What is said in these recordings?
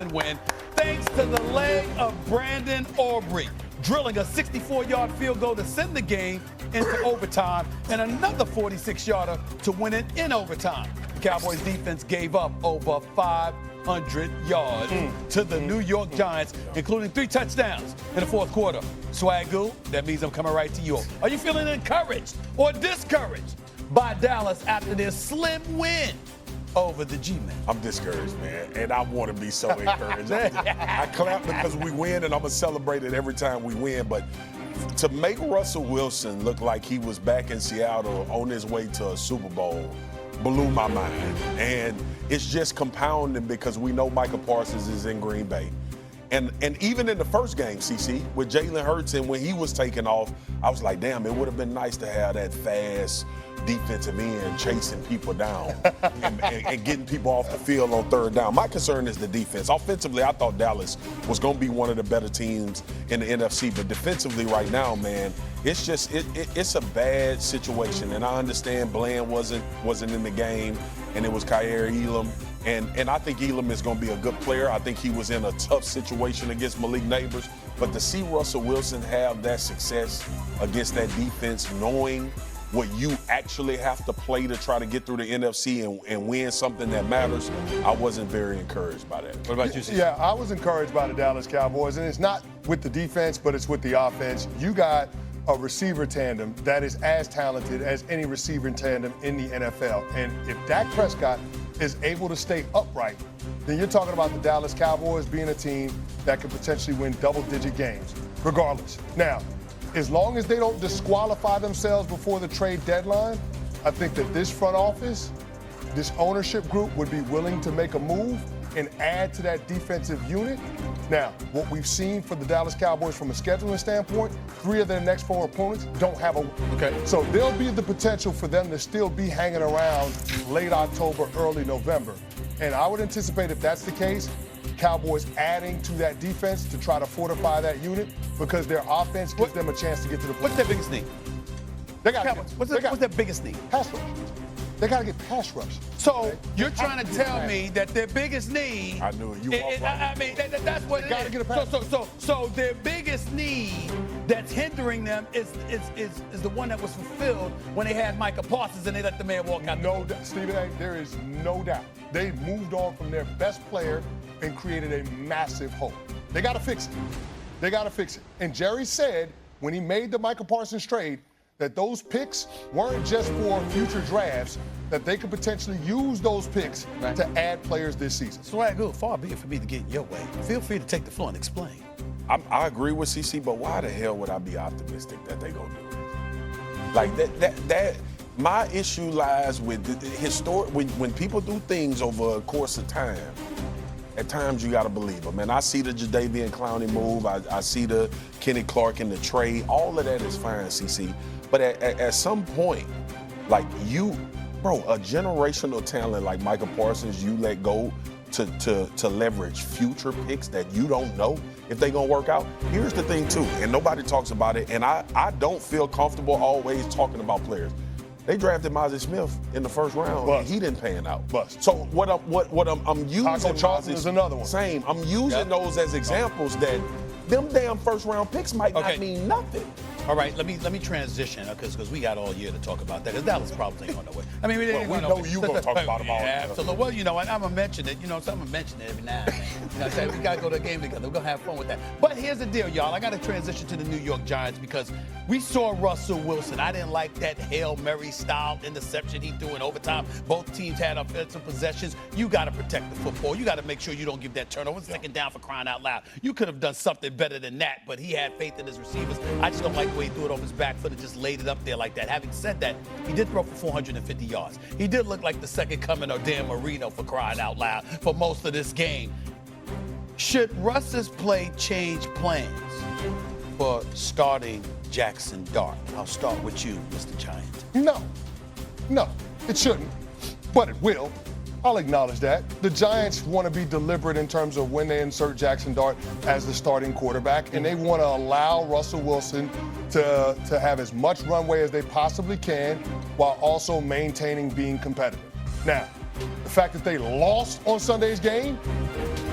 win thanks to the leg of Brandon Aubrey, drilling a 64-yard field goal to send the game into overtime and another 46-yarder to win it in overtime. The Cowboys defense gave up over 500 yards to the New York Giants, including 3 touchdowns in the fourth quarter. Swagoo, that means I'm coming right to you. Are you feeling encouraged or discouraged by Dallas after their slim win over the G-Men? I'm discouraged, man, and I want to be so encouraged. I clap because we win, and I'm going to celebrate it every time we win, but to make Russell Wilson look like he was back in Seattle on his way to a Super Bowl blew my mind. And it's just compounding because we know Micah Parsons is in Green Bay. And even in the first game, CC, with Jalen Hurts and when he was taking off, I was like, damn, it would have been nice to have that fast defensive end chasing people down and getting people off the field on third down. My concern is the defense. Offensively, I thought Dallas was going to be one of the better teams in the NFC, but defensively right now, man, it's just it's a bad situation. And I understand Bland wasn't in the game, and it was Kaiir Elam. And I think Elam is going to be a good player. I think he was in a tough situation against Malik Neighbors. But to see Russell Wilson have that success against that defense, knowing what you actually have to play to try to get through the NFC and win something that matters, I wasn't very encouraged by that. What about you, Steve? Yeah, I was encouraged by the Dallas Cowboys, and it's not with the defense, but it's with the offense. You got a receiver tandem that is as talented as any receiver tandem in the NFL. And if Dak Prescott is able to stay upright, then you're talking about the Dallas Cowboys being a team that could potentially win double-digit games, regardless. Now, as long as they don't disqualify themselves before the trade deadline, I think that this front office, this ownership group would be willing to make a move and add to that defensive unit. Now, what we've seen for the Dallas Cowboys from a scheduling standpoint, 3 of their next 4 opponents don't have a win. Okay. So there'll be the potential for them to still be hanging around late October, early November. And I would anticipate if that's the case, Cowboys adding to that defense to try to fortify that unit because their offense gives them a chance to get to the playoffs. What's their biggest need? They got what's their biggest need? pass rush. They got to get pass rush. So you're trying to tell me that their biggest need? I knew it. You walked right. I mean, that's what it Gotta is. get a pass. So their biggest need that's hindering them is the one that was fulfilled when they had Micah Parsons and they let the man walk out. No, Stephen A., there is no doubt. They moved on from their best player and created a massive hole. They got to fix it. They got to fix it. And Jerry said when he made the Micah Parsons trade that those picks weren't just for future drafts, that they could potentially use those picks to add players this season. Swagoo, far be it for me to get in your way. Feel free to take the floor and explain. I agree with CC, but why the hell would I be optimistic that they gonna do it? Like that. My issue lies with the historic. When people do things over a course of time, at times you gotta believe them. And I see the Jadeveon Clowney move. I see the Kenny Clark in the trade. All of that is fine, CC. But at some point, like a generational talent like Micah Parsons, you let go to leverage future picks that you don't know if they're gonna work out. Here's the thing too, and nobody talks about it, and I don't feel comfortable always talking about players. They drafted Mozzie Smith in the first round, and he didn't pan out. So what I'm using Taco Charlton is another one. Same. I'm using those as examples that them damn first round picks might not mean nothing. All right, let me transition because we got all year to talk about that. Because Dallas probably ain't going nowhere. I mean, we know you gonna talk about them all. Absolutely. Well, you know what? I'm gonna mention it. So I'm gonna mention it every now and then. You know, what I'm saying? We gotta go to a game together. We're gonna have fun with that. But here's the deal, y'all. I gotta transition to the New York Giants because we saw Russell Wilson. I didn't like that Hail Mary style interception he threw in overtime. Both teams had offensive possessions. You gotta protect the football. You gotta make sure you don't give that turnover. Second down for crying out loud. You could have done something better than that, but he had faith in his receivers. I just don't like the way he threw it off his back foot and just laid it up there like that. Having said that, he did throw for 450 yards. He did look like the second coming of Dan Marino for crying out loud for most of this game. Should Russ's play change plans for starting Jackson Dart? I'll start with you, Mr. Giant. No, it shouldn't, but it will. I'll acknowledge that. The Giants want to be deliberate in terms of when they insert Jackson Dart as the starting quarterback, and they want to allow Russell Wilson to have as much runway as they possibly can while also maintaining being competitive. Now, the fact that they lost on Sunday's game,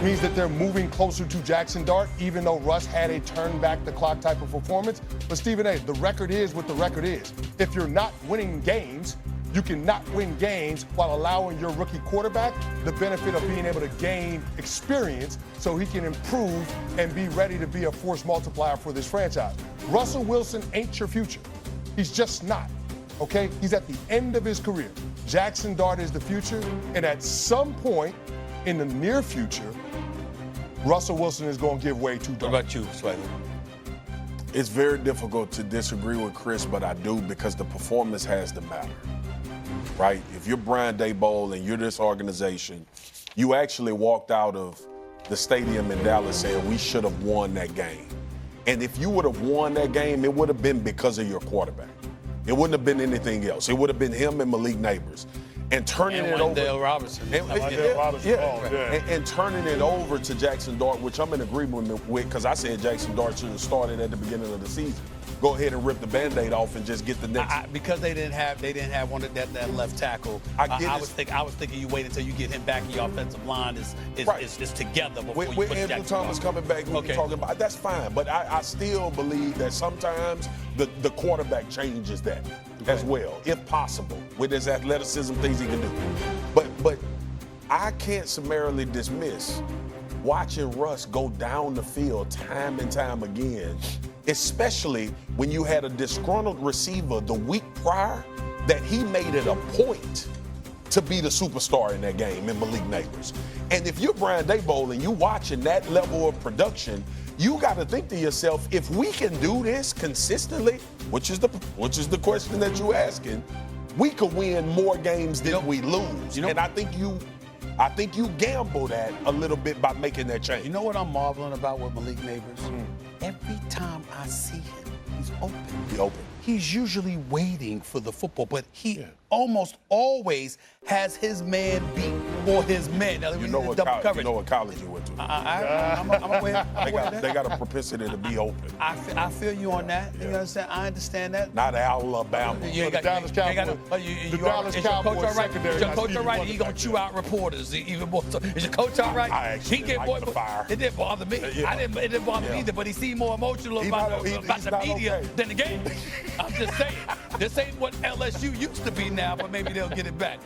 means that they're moving closer to Jackson Dart, even though Russ had a turn back the clock type of performance. But Stephen A., the record is what the record is. If you're not winning games, you cannot win games while allowing your rookie quarterback the benefit of being able to gain experience so he can improve and be ready to be a force multiplier for this franchise. Russell Wilson ain't your future. He's just not, okay? He's at the end of his career. Jackson Dart is the future, and at some point in the near future, Russell Wilson is going to give way to Dart. What about you, Sway? It's very difficult to disagree with Chris, but I do because the performance has to matter. Right? If you're Brian Daboll and you're this organization, you actually walked out of the stadium in Dallas saying we should have won that game. And if you would have won that game, it would have been because of your quarterback. It wouldn't have been anything else. It would have been him and Malik Neighbors. And turning it over. Wendell Robinson. And turning it over to Jackson Dart, which I'm in agreement with because I said Jackson Dart should have started at the beginning of the season. Go ahead and rip the Band-Aid off and just get the next. Because they didn't have one of that left tackle. I was thinking you wait until you get him back and your offensive line is together before you put Andrew Jackson Thomas coming back, we'll be talking about that's fine. But I still believe that sometimes the quarterback changes that as well, if possible, with his athleticism, things he can do. But I can't summarily dismiss watching Russ go down the field time and time again, especially when you had a disgruntled receiver the week prior that he made it a point to be the superstar in that game in Malik Neighbors. And if you're Brian Daboll and you watching that level of production, you got to think to yourself, if we can do this consistently, which is the question that you're asking, we could win more games than we lose. And I think you gamble that a little bit by making that change. You know what I'm marveling about with Malik Neighbors? Every time I see him, he's open. He's open. He's usually waiting for the football, but he almost always has his man beat or his man. Now, you know what college you went to. I'm aware. They got a propensity to be open. I feel you on that. You understand? I understand that. Not Alabama. The Dallas Cowboys. The Dallas Cowboys secondary. Is your coach all right? He's going to chew out reporters even more. So, is your coach all right? I actually didn't the fire. It didn't bother me. It didn't bother me either, but he seemed more emotional about the media than the game. I'm just saying. This ain't what LSU used to be now, but maybe they'll get it back.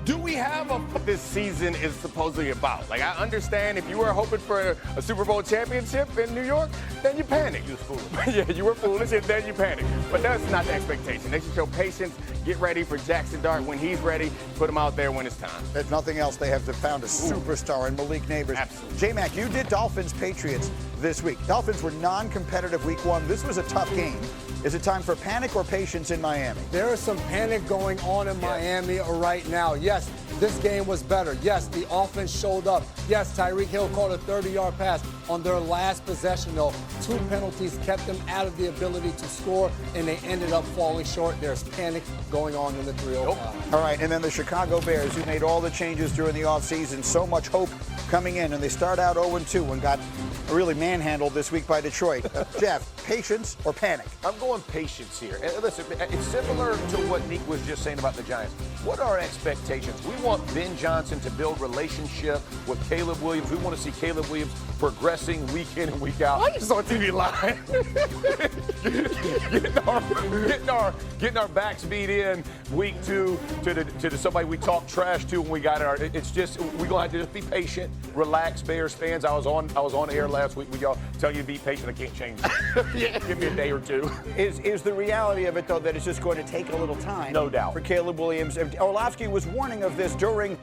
Do we have what this season is supposedly about? Like, I understand if you were hoping for a Super Bowl championship in New York, then you panic. You was foolish. Yeah, you were foolish, and then you panic. But that's not the expectation. They should show patience, get ready for Jackson Dart when he's ready, put him out there when it's time. If nothing else, they have found a superstar in Malik Neighbors. Absolutely. J-Mac, you did Dolphins-Patriots this week. Dolphins were non-competitive week one. This was a tough game. Is it time for panic or patience in Miami? There is some panic going on in Miami right now. Yes, this game was better. Yes, the offense showed up. Yes, Tyreek Hill caught a 30-yard pass on their last possession, though. 2 penalties kept them out of the ability to score, and they ended up falling short. There's panic going on in the 305. All right, and then the Chicago Bears, who made all the changes during the offseason, so much hope coming in, and they start out 0-2 and got really manhandled this week by Detroit. Jeff, patience or panic? I'm going patience here. And listen, it's similar to what Nick was just saying about the Giants. What are our expectations? We want Ben Johnson to build relationship with Caleb Williams. We want to see Caleb Williams progressing week in and week out. I just on TV live. getting our backs beat in week 2 to somebody we talk trash to when we got our. It's just we're gonna have to just be patient, relax, Bears fans. I was on air last week with y'all. Tell you to be patient. I can't change it. Give me a day or two. Is the reality of it, though, that it's just going to take a little time? No doubt. For Caleb Williams. Orlovsky was warning of this during